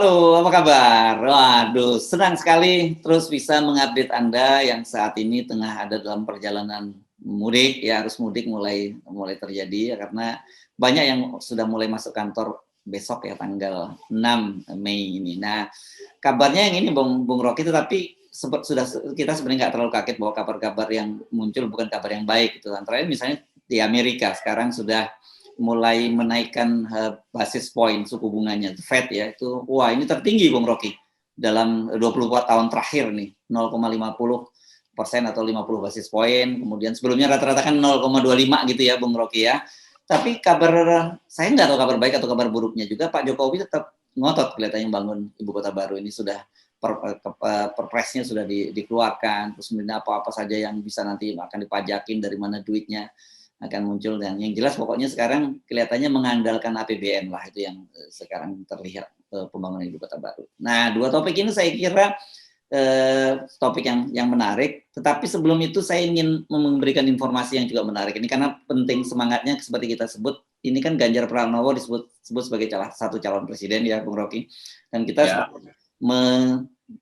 Halo, apa kabar? Waduh, senang sekali terus bisa mengupdate Anda yang saat ini tengah ada dalam perjalanan mudik, ya arus mudik mulai mulai terjadi ya karena banyak yang sudah mulai masuk kantor besok ya tanggal 6 Mei ini. Nah, kabarnya yang ini Bung Rocky, tetapi sudah kita sebenarnya nggak terlalu kaget bahwa kabar-kabar yang muncul bukan kabar yang baik gitu. Antara lain misalnya di Amerika sekarang sudah mulai menaikkan basis point suku bunganya, Fed ya, itu wah ini tertinggi Bung Rocky dalam 24 tahun terakhir nih, 0,50% atau 50 basis point, kemudian sebelumnya rata-rata kan 0,25 gitu ya Bung Rocky ya. Tapi kabar, saya nggak tahu kabar baik atau kabar buruknya juga, Pak Jokowi tetap ngotot kelihatannya bangun ibu kota baru ini, sudah perpresnya sudah dikeluarkan, terus kemudian apa-apa saja yang bisa nanti akan dipajakin, dari mana duitnya akan muncul, dan yang jelas pokoknya sekarang kelihatannya mengandalkan APBN lah, itu yang sekarang terlihat pembangunan ibu kota baru. Nah, dua topik ini saya kira topik yang menarik, tetapi sebelum itu saya ingin memberikan informasi yang juga menarik ini karena penting semangatnya seperti kita sebut, ini kan Ganjar Pranowo disebut sebagai satu calon presiden ya Bung Rocky, dan kita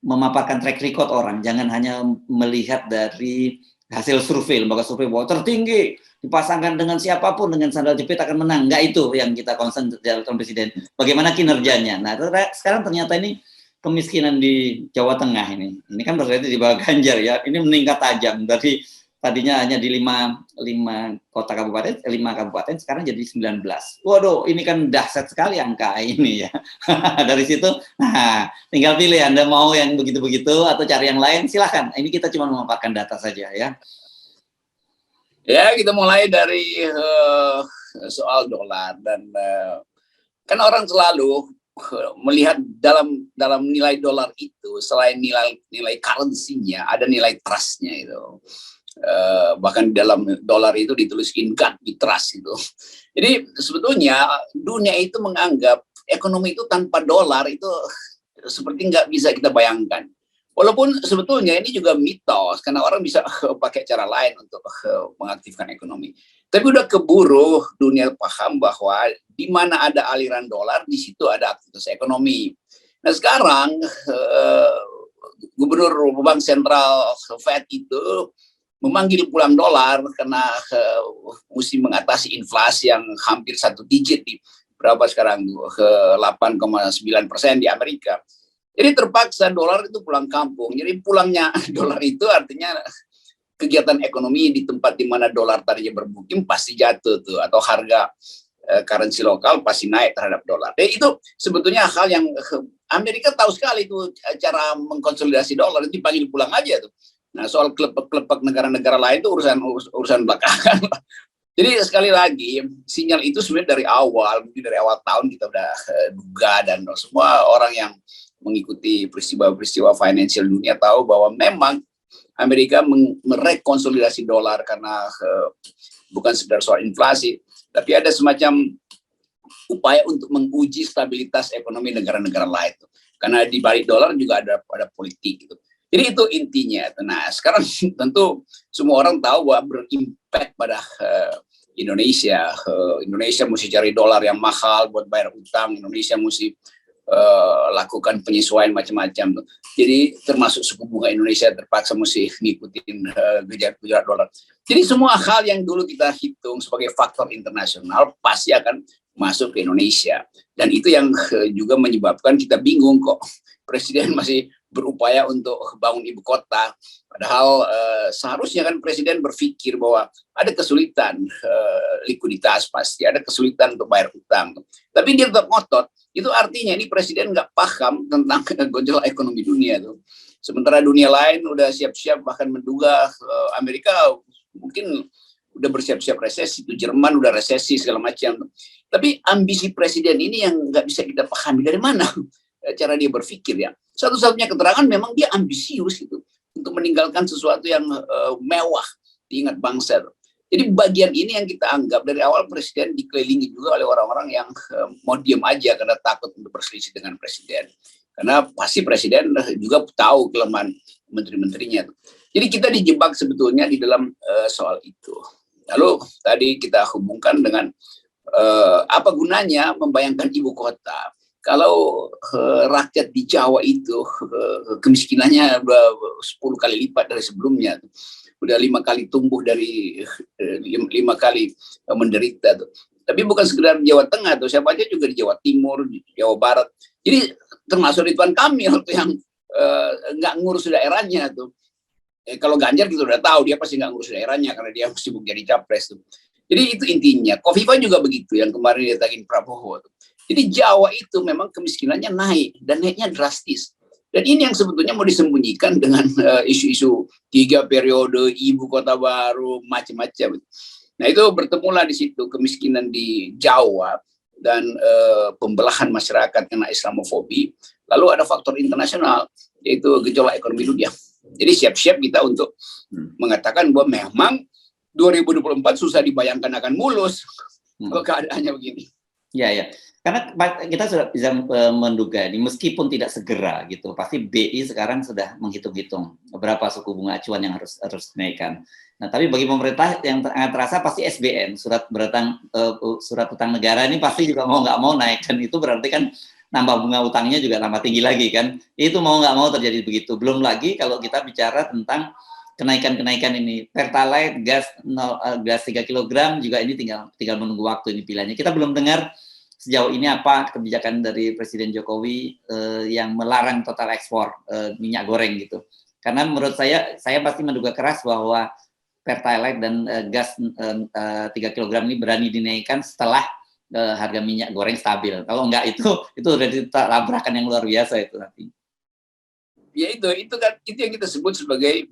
memaparkan track record orang, jangan hanya melihat dari hasil survei, lembaga survei bahwa tertinggi dipasangkan dengan siapapun dengan sandal jepit akan menang. Enggak itu yang kita concern calon presiden. Bagaimana kinerjanya. Nah, sekarang ternyata ini kemiskinan di Jawa Tengah ini kan berarti di bawah Ganjar ya. Ini meningkat tajam dari tadinya hanya di 5 kabupaten sekarang jadi 19. Waduh, ini kan dahsyat sekali angka ini ya. Dari situ, nah tinggal pilih Anda mau yang begitu-begitu atau cari yang lain, silahkan. Ini kita cuma memaparkan data saja ya. Ya, kita mulai dari soal dolar, dan kan orang selalu melihat dalam nilai dolar itu, selain nilai currency-nya, ada nilai trust-nya itu. Bahkan dalam dolar itu ditulis in God we trust itu. Jadi sebetulnya dunia itu menganggap ekonomi itu tanpa dolar itu seperti nggak bisa kita bayangkan. Walaupun sebetulnya ini juga mitos, karena orang bisa pakai cara lain untuk mengaktifkan ekonomi. Tapi udah keburu dunia paham bahwa di mana ada aliran dolar, di situ ada aktivitas ekonomi. Nah sekarang Gubernur Bank Sentral Fed itu memanggil pulang dolar karena mesti mengatasi inflasi yang hampir 1 digit di berapa sekarang, ke 8,9% di Amerika. Jadi terpaksa dolar itu pulang kampung. Jadi pulangnya dolar itu artinya kegiatan ekonomi di tempat di mana dolar tadinya bermukim pasti jatuh tuh, atau harga currency lokal pasti naik terhadap dolar. Jadi itu sebetulnya hal yang Amerika tahu sekali itu cara mengkonsolidasi dolar, itu dipanggil pulang aja tuh. Nah, soal klepek-klepek negara-negara lain itu urusan belakangan. Jadi sekali lagi sinyal itu sebenarnya dari awal tahun kita udah duga, dan semua orang yang mengikuti peristiwa-peristiwa finansial dunia tahu bahwa memang Amerika merekonsolidasi dolar karena bukan sekedar soal inflasi, tapi ada semacam upaya untuk menguji stabilitas ekonomi negara-negara lain. Karena di balik dolar juga ada politik gitu. Jadi itu intinya. Nah sekarang tentu semua orang tahu bahwa berimpact pada Indonesia. Indonesia mesti cari dolar yang mahal buat bayar utang. Indonesia mesti lakukan penyesuaian macam-macam. Jadi termasuk suku bunga Indonesia terpaksa mesti ngikutin gejala dolar. Jadi semua hal yang dulu kita hitung sebagai faktor internasional pasti akan masuk ke Indonesia. Dan itu yang juga menyebabkan kita bingung kok Presiden masih berupaya untuk bangun ibu kota. Padahal seharusnya kan Presiden berpikir bahwa ada kesulitan likuiditas, pasti ada kesulitan untuk bayar utang. Tapi dia tetap ngotot. Itu artinya ini Presiden nggak paham tentang gejolak ekonomi dunia tuh. Sementara dunia lain udah siap-siap, bahkan menduga Amerika mungkin udah bersiap-siap resesi, itu Jerman udah resesi segala macam. Tapi ambisi Presiden ini yang nggak bisa kita pahami dari mana cara dia berpikir ya. Satu-satunya keterangan memang dia ambisius gitu untuk meninggalkan sesuatu yang mewah diingat bangsa. Jadi bagian ini yang kita anggap dari awal Presiden dikelilingi juga oleh orang-orang yang mau diam aja karena takut untuk berselisih dengan Presiden. Karena pasti Presiden juga tahu kelemahan menteri-menterinya. Jadi kita dijebak sebetulnya di dalam soal itu. Lalu tadi kita hubungkan dengan apa gunanya membayangkan ibu kota. kalau rakyat di Jawa itu kemiskinannya 10 kali lipat dari sebelumnya, udah 5 kali tumbuh dari 5 kali menderita tuh. Tapi bukan sekedar di Jawa Tengah tuh, siapa aja juga di Jawa Timur, di Jawa Barat. Jadi termasuk Ridwan Kamil tuh yang nggak ngurus daerahnya tuh. Kalau Ganjar kita udah tahu dia pasti nggak ngurus daerahnya karena dia sibuk jadi capres tuh. Jadi itu intinya. Kofifa juga begitu yang kemarin dia tagin Prabowo tuh. Jadi Jawa itu memang kemiskinannya naik dan naiknya drastis. Dan ini yang sebetulnya mau disembunyikan dengan isu-isu 3 periode ibu kota baru macam-macam. Nah itu bertemulah di situ kemiskinan di Jawa dan pembelahan masyarakat karena Islamofobi. Lalu ada faktor internasional yaitu gejolak ekonomi dunia. Jadi siap-siap kita untuk mengatakan bahwa memang 2024 susah dibayangkan akan mulus kalau keadaannya begini. Ya, ya. Karena kita sudah bisa menduga ini meskipun tidak segera gitu, pasti BI sekarang sudah menghitung-hitung berapa suku bunga acuan yang harus dinaikkan. Nah, tapi bagi pemerintah yang terasa pasti SBN, surat utang negara ini pasti juga mau nggak mau naik, dan itu berarti kan nambah bunga utangnya juga tambah tinggi lagi kan. Itu mau nggak mau terjadi begitu. Belum lagi kalau kita bicara tentang kenaikan-kenaikan ini, Pertalite, gas 3 kg juga ini tinggal menunggu waktu ini pilihannya. Kita belum dengar sejauh ini apa kebijakan dari Presiden Jokowi yang melarang total ekspor minyak goreng gitu. Karena menurut saya pasti menduga keras bahwa Pertalite dan gas 3 kg ini berani dinaikkan setelah harga minyak goreng stabil. Kalau enggak itu udah tabrakan yang luar biasa itu nanti. Ya itu yang kita sebut sebagai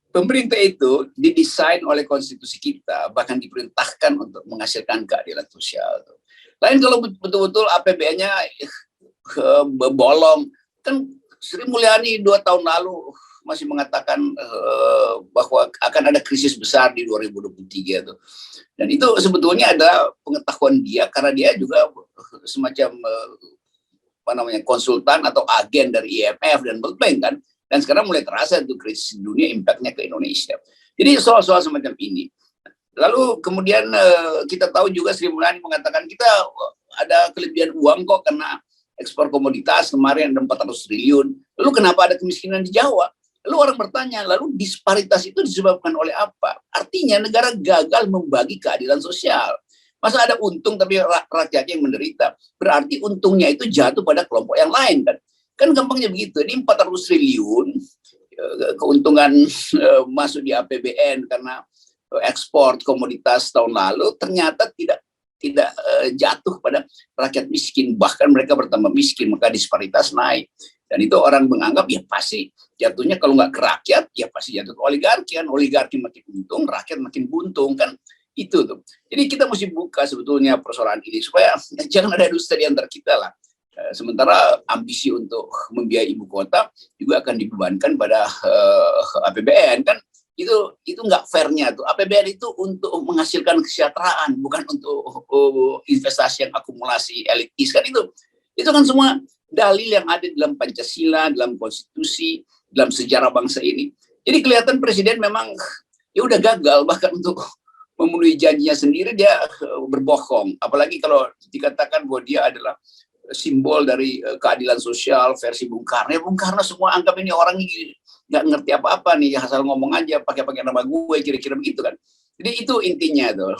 pemerintah itu didesain oleh konstitusi kita, bahkan diperintahkan untuk menghasilkan keadilan sosial. Lain kalau betul-betul APBN-nya bolong, kan Sri Mulyani 2 tahun lalu masih mengatakan bahwa akan ada krisis besar di 2023 tuh. Dan itu sebetulnya ada pengetahuan dia karena dia juga semacam konsultan atau agen dari IMF dan World Bank kan. Dan sekarang mulai terasa itu krisis dunia impact-nya ke Indonesia. Jadi soal-soal semacam ini. Lalu kemudian kita tahu juga Sri Mulyani mengatakan kita ada kelebihan uang kok karena ekspor komoditas kemarin ada 400 triliun. Lalu kenapa ada kemiskinan di Jawa? Lalu orang bertanya, lalu disparitas itu disebabkan oleh apa? Artinya negara gagal membagi keadilan sosial. Masa ada untung tapi rakyatnya yang menderita? Berarti untungnya itu jatuh pada kelompok yang lain kan? Kan gampangnya begitu. Ini 400 triliun keuntungan masuk di APBN karena ekspor komoditas tahun lalu ternyata tidak jatuh pada rakyat miskin, bahkan mereka bertambah miskin, maka disparitas naik. Dan itu orang menganggap ya pasti jatuhnya kalau nggak ke rakyat ya pasti jatuh ke oligarki kan, oligarki makin untung, rakyat makin buntung kan, itu tuh. Jadi kita mesti buka sebetulnya persoalan ini supaya jangan ada dusta di antara kita lah. Sementara ambisi untuk membiayai ibu kota juga akan dibebankan pada APBN kan, itu nggak fairnya tuh. APBN itu untuk menghasilkan kesejahteraan, bukan untuk investasi yang akumulasi elitis kan, itu kan semua dalil yang ada dalam Pancasila, dalam konstitusi, dalam sejarah bangsa ini. Jadi kelihatan presiden memang ya udah gagal bahkan untuk memenuhi janjinya sendiri, dia berbohong. Apalagi kalau dikatakan bahwa dia adalah simbol dari keadilan sosial versi Bung Karno. Ya Bung Karno semua anggap ini orang ini nggak ngerti apa-apa nih, asal ngomong aja pakai nama gue, kira-kira begitu kan. Jadi itu intinya tuh.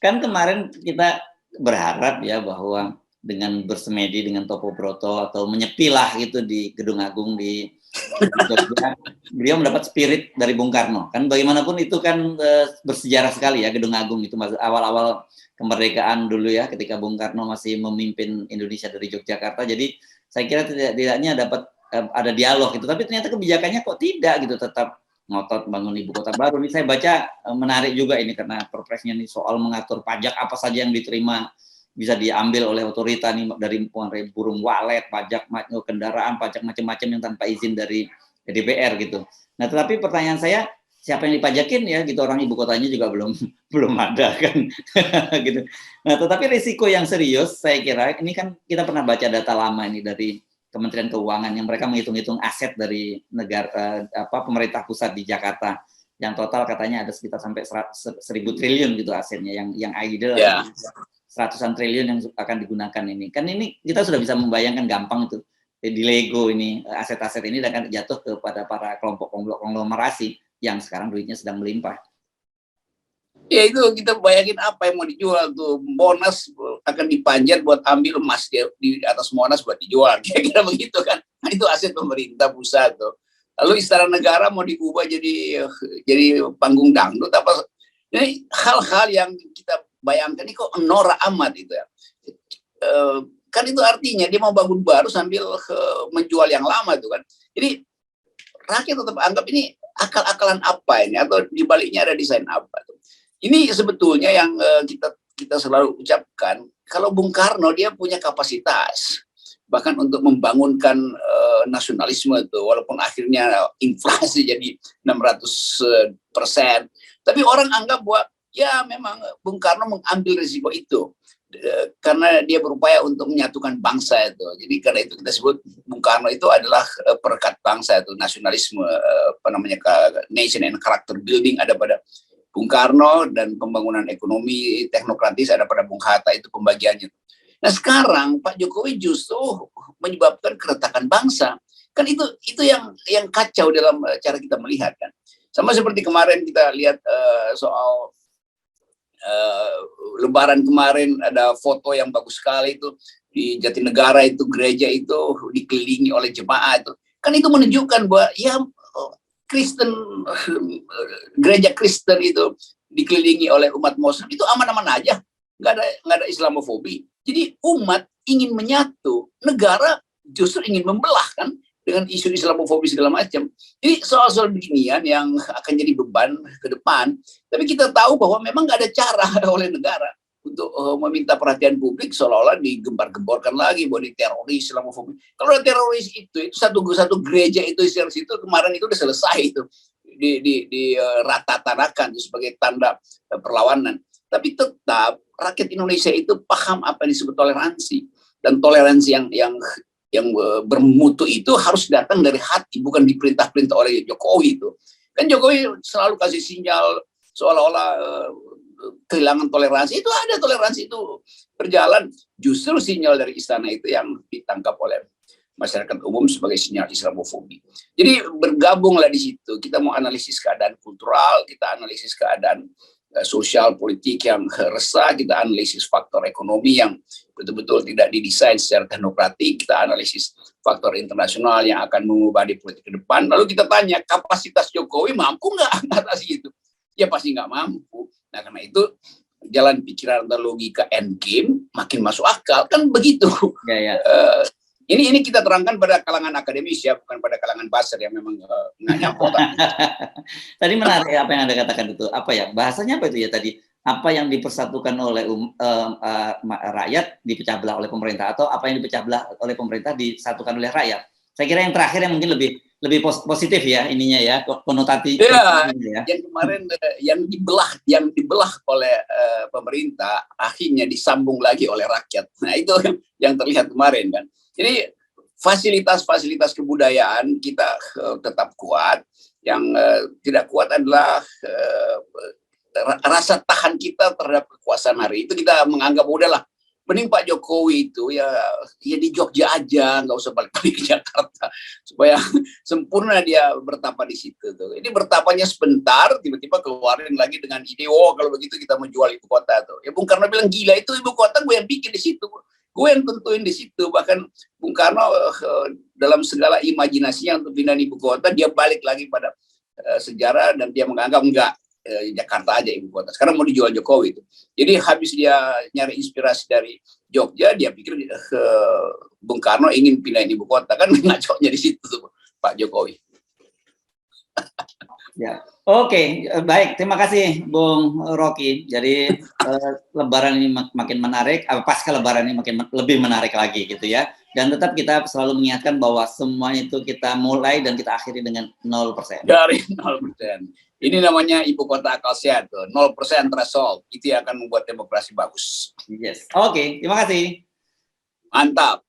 Kan kemarin kita berharap ya bahwa dengan bersemedi dengan Topo Broto atau menyepilah gitu di Gedung Agung di Jogja, beliau mendapat spirit dari Bung Karno. Kan bagaimanapun itu kan bersejarah sekali ya Gedung Agung itu, awal-awal kemerdekaan dulu ya, ketika Bung Karno masih memimpin Indonesia dari Yogyakarta. Jadi saya kira tidaknya dapat ada dialog gitu, tapi ternyata kebijakannya kok tidak gitu, tetap ngotot bangun ibu kota baru. Ini saya baca menarik juga ini karena perpresnya ini soal mengatur pajak apa saja yang diterima bisa diambil oleh otorita nih, dari burung walet, pajak kendaraan, pajak macam-macam yang tanpa izin dari DPR gitu. Nah, tetapi pertanyaan saya, siapa yang dipajakin ya gitu, orang ibu kotanya juga belum ada kan. Gitu. Nah, tetapi risiko yang serius saya kira ini kan kita pernah baca data lama ini dari Kementerian Keuangan yang mereka menghitung-hitung aset dari negara pemerintah pusat di Jakarta. yang total katanya ada sekitar sampai 1.000 triliun gitu asetnya, yang idle ratusan triliun yang akan digunakan ini. Kan ini kita sudah bisa membayangkan gampang itu di Lego ini, aset-aset ini akan jatuh kepada para kelompok-kelompok konglomerasi yang sekarang duitnya sedang melimpah. Ya itu kita bayangin apa yang mau dijual tuh, Monas akan dipanjat buat ambil emas di atas Monas buat dijual, kira-kira begitu kan. Nah, itu aset pemerintah pusat tuh. Lalu Istana Negara mau diubah jadi panggung dangdut apa? Ini hal-hal yang kita bayangkan ini kok norak amat itu ya. Kan itu artinya dia mau bangun baru sambil menjual yang lama tuh kan. Jadi rakyat tetap anggap ini akal-akalan apa ini, atau dibaliknya ada desain apa tuh. Ini sebetulnya yang kita selalu ucapkan, kalau Bung Karno dia punya kapasitas bahkan untuk membangunkan nasionalisme itu, walaupun akhirnya inflasi jadi 600%, tapi orang anggap bahwa ya memang Bung Karno mengambil risiko itu karena dia berupaya untuk menyatukan bangsa itu. Jadi karena itu kita sebut Bung Karno itu adalah perekat bangsa itu, nasionalisme, apa namanya, nation and character building ada pada Bung Karno, dan pembangunan ekonomi teknokratis ada pada Bung Hatta, itu pembagiannya. Nah sekarang Pak Jokowi justru menyebabkan keretakan bangsa. Kan itu yang kacau dalam cara kita melihat kan. Sama seperti kemarin kita lihat soal Lebaran kemarin, ada foto yang bagus sekali itu di Jatinegara, itu gereja itu dikelilingi oleh jemaat itu. Kan itu menunjukkan bahwa ya Kristen, gereja Kristen itu dikelilingi oleh umat Muslim, itu aman-aman aja, nggak ada Islamofobi. Jadi umat ingin menyatu, negara justru ingin membelah kan dengan isu Islamofobi segala macam. Jadi soal-soal beginian yang akan jadi beban ke depan. Tapi kita tahu bahwa memang nggak ada cara oleh negara untuk meminta perhatian publik, seolah-olah digembar-gemborkan lagi bahwa ini teroris, Islamofobi. Kalau ada teroris itu satu gereja itu di situ kemarin itu udah selesai itu di rata-tanakan sebagai tanda perlawanan. Tapi tetap rakyat Indonesia itu paham apa yang disebut toleransi, dan toleransi yang bermutu itu harus datang dari hati, bukan diperintah-perintah oleh Jokowi itu. Kan Jokowi selalu kasih sinyal seolah-olah kehilangan toleransi. Itu ada toleransi itu berjalan, justru sinyal dari istana itu yang ditangkap oleh masyarakat umum sebagai sinyal Islamofobi. Jadi bergabunglah di situ. Kita mau analisis keadaan kultural, kita analisis keadaan sosial politik yang resah, kita analisis faktor ekonomi yang betul-betul tidak didesain secara teknokratik, kita analisis faktor internasional yang akan mengubah di politik ke depan. Lalu kita tanya, kapasitas Jokowi mampu nggak mengatasi itu? Ya pasti nggak mampu. Nah karena itu jalan pikiran dan logika endgame makin masuk akal, kan begitu. Ya. Ini kita terangkan pada kalangan akademis ya, bukan pada kalangan basar yang memang nggak nyampe. Tadi menarik apa yang Anda katakan itu. Apa ya? Bahasanya apa itu ya tadi? Apa yang dipersatukan oleh rakyat dipecah belah oleh pemerintah, atau apa yang dipecah belah oleh pemerintah disatukan oleh rakyat? Saya kira yang terakhir yang mungkin lebih positif ya ininya ya, konotasi. Ya, yang kemarin yang dibelah oleh pemerintah akhirnya disambung lagi oleh rakyat. Nah itu yang terlihat kemarin kan. Jadi fasilitas kebudayaan kita tetap kuat. Yang tidak kuat adalah rasa tahan kita terhadap kekuasaan hari itu. Kita menganggap udahlah, mending Pak Jokowi itu ya di Jogja aja, nggak usah balik ke Jakarta, supaya sempurna dia bertapa di situ tuh. Ini bertapanya sebentar, tiba-tiba keluarin lagi dengan ide, kalau begitu kita menjual ibu kota tuh. Ya Bung Karno bilang, gila, itu ibu kota gue yang bikin di situ, gue yang tentuin di situ. Bahkan Bung Karno dalam segala imajinasinya untuk pindah ibu kota, dia balik lagi pada sejarah, dan dia menganggap enggak, Jakarta aja ibu kota. Sekarang mau dijual Jokowi itu. Jadi habis dia nyari inspirasi dari Jogja, dia pikir Bung Karno ingin pindahin ibu kota, kan ngacoknya di situ tuh Pak Jokowi. Ya, oke, baik. Terima kasih Bung Rocky. Jadi Lebaran ini makin menarik, pasca Lebaran ini makin lebih menarik lagi gitu ya. Dan tetap kita selalu mengingatkan bahwa semuanya itu kita mulai dan kita akhiri dengan 0%. Dari 0%. Ini namanya ibu kota akal sehat, 0% threshold. Itu yang akan membuat demokrasi bagus. Yes. Oke, terima kasih. Mantap.